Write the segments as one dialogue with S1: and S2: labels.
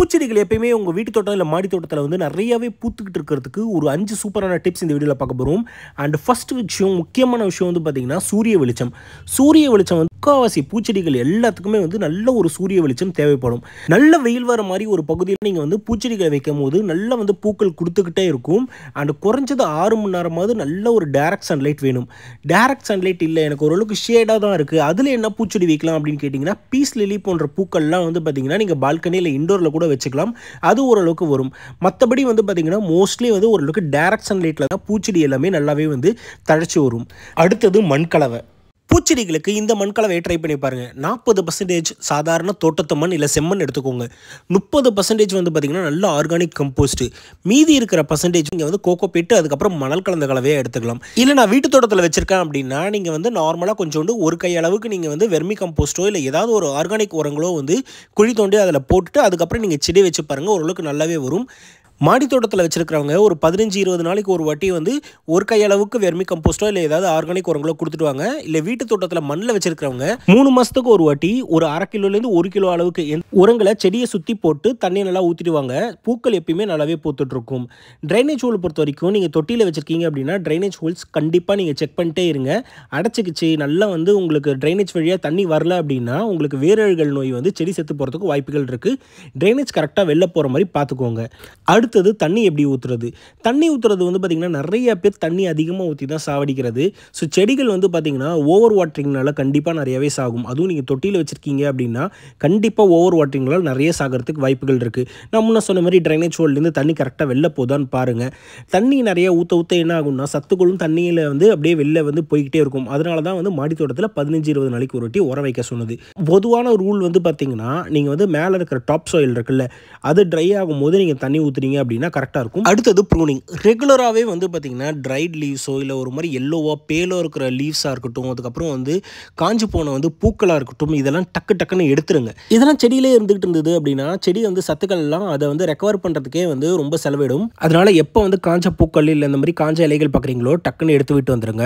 S1: பூச்செடிகள் எப்பயுமே உங்கள் வீட்டு தோட்டம் இல்லை மாடி தோட்டத்தில் வந்து நிறையாவே பூத்துக்கிட்டு இருக்கிறதுக்கு ஒரு 5 சூப்பரான டிப்ஸ் இந்த வீடியோவில் பார்க்க போகிறோம். அண்ட் ஃபர்ஸ்ட் விஷயம், முக்கியமான விஷயம் வந்து பார்த்திங்கன்னா சூரிய வெளிச்சம். சூரிய வெளிச்சம் வந்து முக்கால்வாசி பூச்செடிகள் எல்லாத்துக்குமே வந்து நல்ல ஒரு சூரிய வெளிச்சம் தேவைப்படும். நல்ல வெயில் வர மாதிரி ஒரு பகுதியில் நீங்கள் வந்து பூச்செடிகளை வைக்கும் போது நல்லா வந்து பூக்கள் கொடுத்துக்கிட்டே இருக்கும். அண்ட் குறைஞ்சது 6 மணி நேரமாவது நல்ல ஒரு டைரக்ட் சன்லைட் வேணும். டைரக்ட் சன்லைட் இல்லை, எனக்கு ஓரளவுக்கு ஷேடாக தான் இருக்குது, அதில் என்ன பூச்செடி வைக்கலாம் அப்படின்னு கேட்டிங்கன்னா பீஸ் லிலி போன்ற பூக்கள்லாம் வந்து பார்த்திங்கன்னா நீங்கள் பால்கனியில் இண்டோரில் கூட வச்சுக்கலாம். அது ஓரளவுக்கு வரும். மற்றபடி வந்து பார்த்திங்கன்னா மோஸ்ட்லி வந்து ஓரளவுக்கு டைரக்ட் சன்லைட்டில் தான் பூச்செடி எல்லாமே நல்லாவே வந்து தழைச்சி வரும். அடுத்தது மண்கலவை. பூச்செடிகளுக்கு இந்த மண்கலவையை ட்ரை பண்ணி பாருங்கள். 40% சாதாரண தோட்டத்து மண் இல்லை செம்மண் எடுத்துக்கோங்க. 30% வந்து பார்த்திங்கன்னா நல்ல ஆர்கானிக் கம்போஸ்ட்டு. மீதி இருக்கிற பர்சன்டேஜ் நீங்கள் வந்து கோகோ பீட்டு அதுக்கப்புறம் மணல் கலந்த கலவையாக எடுத்துக்கலாம். இல்லை நான் வீட்டு தோட்டத்தில் வச்சுருக்கேன் அப்படின்னா நீங்கள் வந்து நார்மலாக கொஞ்சோண்டு ஒரு கை அளவுக்கு நீங்கள் வந்து வெர்மி கம்போஸ்ட்டோ இல்லை ஏதாவது ஒரு ஆர்கானிக் உரங்களோ வந்து குழி தோண்டி அதில் போட்டுட்டு அதுக்கப்புறம் நீங்கள் செடி வச்சு பாருங்கள், ஓரளவுக்கு நல்லாவே வரும். மாடி தோட்டத்தில் வச்சுருக்கிறவங்க ஒரு 15-20 நாளைக்கு ஒரு வாட்டி வந்து ஒரு கையளவுக்கு வெர்மி கம்போஸ்ட்டோ இல்லை ஏதாவது ஆர்கானிக் உரங்களோ கொடுத்துட்டு வாங்க. இல்லை வீட்டு தோட்டத்தில் மண்ணில் வச்சுருக்கிறவங்க 3 மாதத்துக்கு ஒரு வாட்டி ஒரு 1/2 கிலோலேருந்து 1 கிலோ அளவுக்கு உரங்களை செடியை சுற்றி போட்டு தண்ணியை நல்லா ஊற்றிடுவாங்க. பூக்கள் எப்பயுமே நல்லாவே பூத்துட்ருக்கும். ட்ரைனேஜ் ஹோல் பொறுத்த வரைக்கும் நீங்கள் தொட்டியில் வச்சுருக்கீங்க அப்படின்னா ட்ரைனேஜ் ஹோல்ஸ் கண்டிப்பாக நீங்கள் செக் பண்ணிட்டே இருங்க. அடைச்சிக்கிச்சு நல்லா வந்து உங்களுக்கு ட்ரைனேஜ் வழியாக தண்ணி வரல அப்படின்னா உங்களுக்கு வேரழுகல் நோய் வந்து செடி செத்து போகிறதுக்கு வாய்ப்புகள் இருக்குது. ட்ரைனேஜ் கரெக்டாக வெளில போகிற மாதிரி பார்த்துக்கோங்க. அடுத்தது தண்ணி எப்படி ஊற்றுறது. தண்ணி ஊற்றுறது வந்து பார்த்திங்கன்னா நிறைய பேர் தண்ணி அதிகமாக ஊற்றி தான் சாவடிக்கிறது. ஸோ செடிகள் வந்து பார்த்திங்கன்னா ஓவர் வாட்டரிங்னால கண்டிப்பாக நிறையவே சாகும். அதுவும் நீங்கள் தொட்டியில் வச்சுருக்கீங்க அப்படின்னா கண்டிப்பாக ஓவர் வாட்டரிங்னால நிறைய சாகிறதுக்கு வாய்ப்புகள் இருக்குது. நான் முன்ன சொன்ன மாதிரி ட்ரைனேஜ் ஹோல்லேருந்து தண்ணி கரெக்டாக வெளில போதான்னு பாருங்கள். தண்ணி நிறைய ஊற்ற ஊற்ற என்ன ஆகும்னா சத்துக்களும் தண்ணியில் வந்து அப்படியே வெளில வந்து போய்கிட்டே இருக்கும். அதனால தான் வந்து மாடி தோட்டத்தில் 15-20 நாளைக்கு ஒரு வாட்டி உரம் வைக்க சொன்னது. பொதுவான ரூல் வந்து பார்த்திங்கன்னா நீங்கள் வந்து மேலே இருக்கிற டாப் சாயில் இருக்குல்ல, அது ட்ரை ஆகும்போது நீங்கள் தண்ணி ஊற்றுறீங்க அப்படின்னா கரெக்டாக இருக்கும். அடுத்தது ப்ரூனிங். ரெகுலராகவே வந்து பார்த்திங்கன்னா ட்ரைட் லீவ்ஸோ இல்லை ஒரு மாதிரி எல்லோவோ பேலோ இருக்கிற லீவ்ஸாக இருக்கட்டும், அதுக்கப்புறம் வந்து காஞ்சி போன வந்து பூக்களாக இருக்கட்டும், இதெல்லாம் டக்குன்னு எடுத்துருங்க. இதெல்லாம் செடியிலே இருந்துகிட்டு இருந்தது அப்படின்னா செடி வந்து சத்துக்கள் எல்லாம் அதை வந்து ரெக்கவர் பண்ணுறதுக்கே வந்து ரொம்ப செலவிடும். அதனால் எப்போ வந்து காஞ்ச பூக்கள் இல்லை இந்த மாதிரி காஞ்ச இலைகள் பார்க்குறீங்களோ டக்குன்னு எடுத்து விட்டு வந்துடுங்க.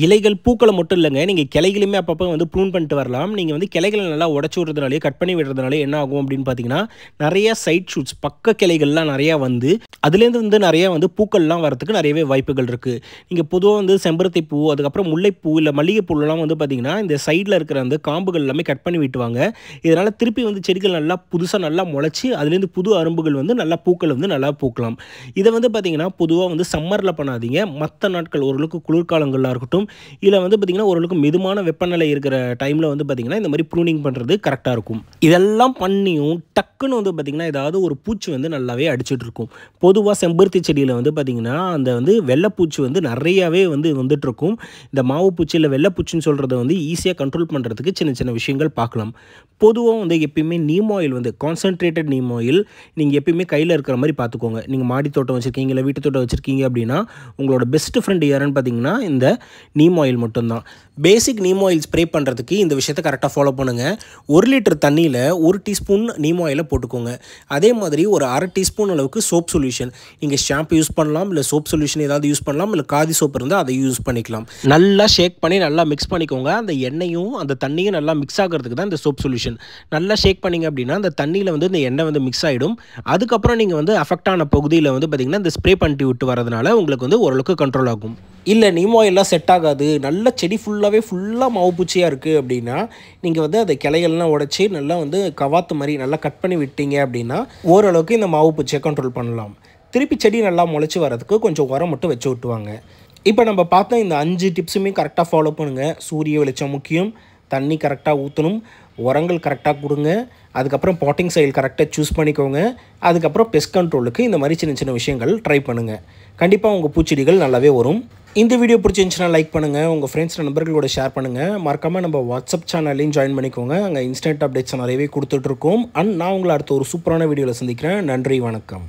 S1: இலைகள் பூக்களை மட்டும் இல்லைங்க, நீங்கள் கிளைகளுமே அப்பப்போ வந்து ப்ரூன் பண்ணிட்டு வரலாம். நீங்கள் வந்து கிளைகளை நல்லா உடச்சி விடுறதுனாலே கட் பண்ணி விடுறதுனாலே என்ன ஆகும் அப்படின்னு பார்த்தீங்கன்னா நிறைய சைட் ஷூட்ஸ் பக்க கிளைகள்லாம் நிறையா வந்து அதுலேருந்து வந்து நிறையா வந்து பூக்கள்லாம் வரதுக்கு நிறையவே வாய்ப்புகள் இருக்குது. நீங்கள் பொதுவாக வந்து செம்பருத்தி பூ அதுக்கப்புறம் முல்லைப்பூ இல்லை மல்லிகைப்பூலாம் வந்து பார்த்திங்கன்னா இந்த சைடில் இருக்கிற அந்த காம்புகள் எல்லாமே கட் பண்ணி விட்டுவாங்க. இதனால் திருப்பி வந்து செடிகள் நல்லா புதுசாக நல்லா முளைச்சி அதுலேருந்து புது அரும்புகள் வந்து நல்லா பூக்கள் வந்து நல்லா பூக்கலாம். இதை வந்து பார்த்திங்கன்னா பொதுவாக வந்து சம்மரில் பண்ணாதீங்க. மற்ற நாட்கள் ஓரளவுக்கு குளிர்காலங்களாக இருக்கட்டும் இல்லை வந்து பார்த்திங்கன்னா ஓரளவுக்கு மிதமான வெப்பநிலை இருக்கிற டைமில் வந்து பார்த்திங்கன்னா இந்த மாதிரி ப்ரூனிங் பண்ணுறது கரெக்டாக இருக்கும். இதெல்லாம் பண்ணியும் டக்குன்னு வந்து பார்த்திங்கன்னா ஏதாவது ஒரு பூச்சி வந்து நல்லாவே அடிச்சுட்டு இருக்கும். பொதுவாக செம்பருத்தி செடியில் வந்து பார்த்திங்கன்னா அந்த வந்து வெள்ளைப்பூச்சி வந்து நிறையாவே வந்து வந்துட்டுருக்கும். இந்த மாவு பூச்சி இல்லை வெள்ளைப்பூச்சின்னு சொல்கிறத வந்து ஈஸியாக கண்ட்ரோல் பண்ணுறதுக்கு சின்ன சின்ன விஷயங்கள் பார்க்கலாம். பொதுவாக வந்து எப்பயுமே நீம் ஆயில் வந்து கான்சன்ட்ரேட்டட் நீம் ஆயில் நீங்கள் எப்பயுமே கையில் இருக்கிற மாதிரி பார்த்துக்கோங்க. நீங்கள் மாடி தோட்டம் வச்சுருக்கீங்க இல்லை வீட்டு தோட்டம் வச்சுருக்கீங்க அப்படின்னா உங்களோட பெஸ்ட் ஃப்ரெண்ட் யாருன்னு பார்த்தீங்கன்னா இந்த நீம் ஆயில் மட்டும்தான். பேசிக் நீம் ஆயில் ஸ்ப்ரே பண்ணுறதுக்கு இந்த விஷயத்தை கரெக்டாக ஃபாலோ பண்ணுங்கள். 1 லிட்டர் தண்ணியில் 1 டீஸ்பூன் நீம் ஆயிலை போட்டுக்கோங்க. அதே மாதிரி ஒரு 1/2 டீஸ்பூன் அளவுக்கு சோப் சொல்யூஷன், நீங்கள் ஷாம்பு யூஸ் பண்ணலாம் இல்லை சோப் சொல்யூஷன் ஏதாவது யூஸ் பண்ணலாம், இல்லை காதி சோப் இருந்தால் அதை யூஸ் பண்ணிக்கலாம். நல்லா ஷேக் பண்ணி நல்லா மிக்ஸ் பண்ணிக்கோங்க. அந்த எண்ணெயும் அந்த தண்ணியும் நல்லா மிக்ஸ் ஆகிறதுக்கு தான் இந்த சோப் சொல்யூஷன். நல்லா ஷேக் பண்ணிங்க அப்படின்னா அந்த தண்ணியில் வந்து இந்த எண்ணெய் வந்து மிக்ஸ் ஆகிடும். அதுக்கப்புறம் நீங்கள் வந்து அஃபெக்ட் ஆன பகுதியில் வந்து பார்த்திங்கன்னா இந்த ஸ்ப்ரே பண்ணிட்டு விட்டு வரதுனால உங்களுக்கு வந்து ஓரளவுக்கு கண்ட்ரோல் ஆகும். இல்லை நீம் ஆயிலெலாம் செட் ஆகாது, நல்ல செடி ஃபுல்லாக மாவு பூச்சியாக இருக்குது அப்படின்னா நீங்கள் வந்து அதை கிளைகள்லாம் உடச்சி நல்லா வந்து கவாத்து மாதிரி நல்லா கட் பண்ணி விட்டீங்க அப்படின்னா ஓரளவுக்கு இந்த மாவு பூச்சியை கண்ட்ரோல் பண்ணலாம். திருப்பி செடி நல்லா முளைச்சி வரதுக்கு கொஞ்சம் உரம் மட்டும் வச்சு விட்டுவாங்க. இப்போ நம்ம பார்த்தா இந்த 5 டிப்ஸுமே கரெக்டாக ஃபாலோ பண்ணுங்கள். சூரிய வெளிச்சம் முக்கியம், தண்ணி கரெக்டாக ஊற்றணும், உரங்கள் கரெக்டாக கொடுங்க, அதுக்கப்புறம் பாட்டிங் சாயில் கரெக்டாக சூஸ் பண்ணிக்கோங்க. அதுக்கப்புறம் பெஸ்ட் கண்ட்ரோலுக்கு இந்த மாதிரி சின்ன சின்ன விஷயங்கள் ட்ரை பண்ணுங்கள். கண்டிப்பாக உங்கள் பூச்செடிகள் நல்லாவே வரும். இந்த வீடியோ பிடிச்சிருந்துச்சுன்னா லைக் பண்ணுங்கள், உங்கள் ஃப்ரெண்ட்ஸ் நண்பர்களோட ஷேர் பண்ணுங்கள். மறக்காமல் நம்ம வாட்ஸ்அப் சேனல்லையும் ஜாயின் பண்ணிக்கோங்க. அங்கே இன்ஸ்டன்ட் அப்டேட்ஸ் நிறையவே கொடுத்துட்ருக்கோம். நான் உங்களை அடுத்த ஒரு சூப்பரான வீடியோவில் சந்திக்கிறேன். நன்றி, வணக்கம்.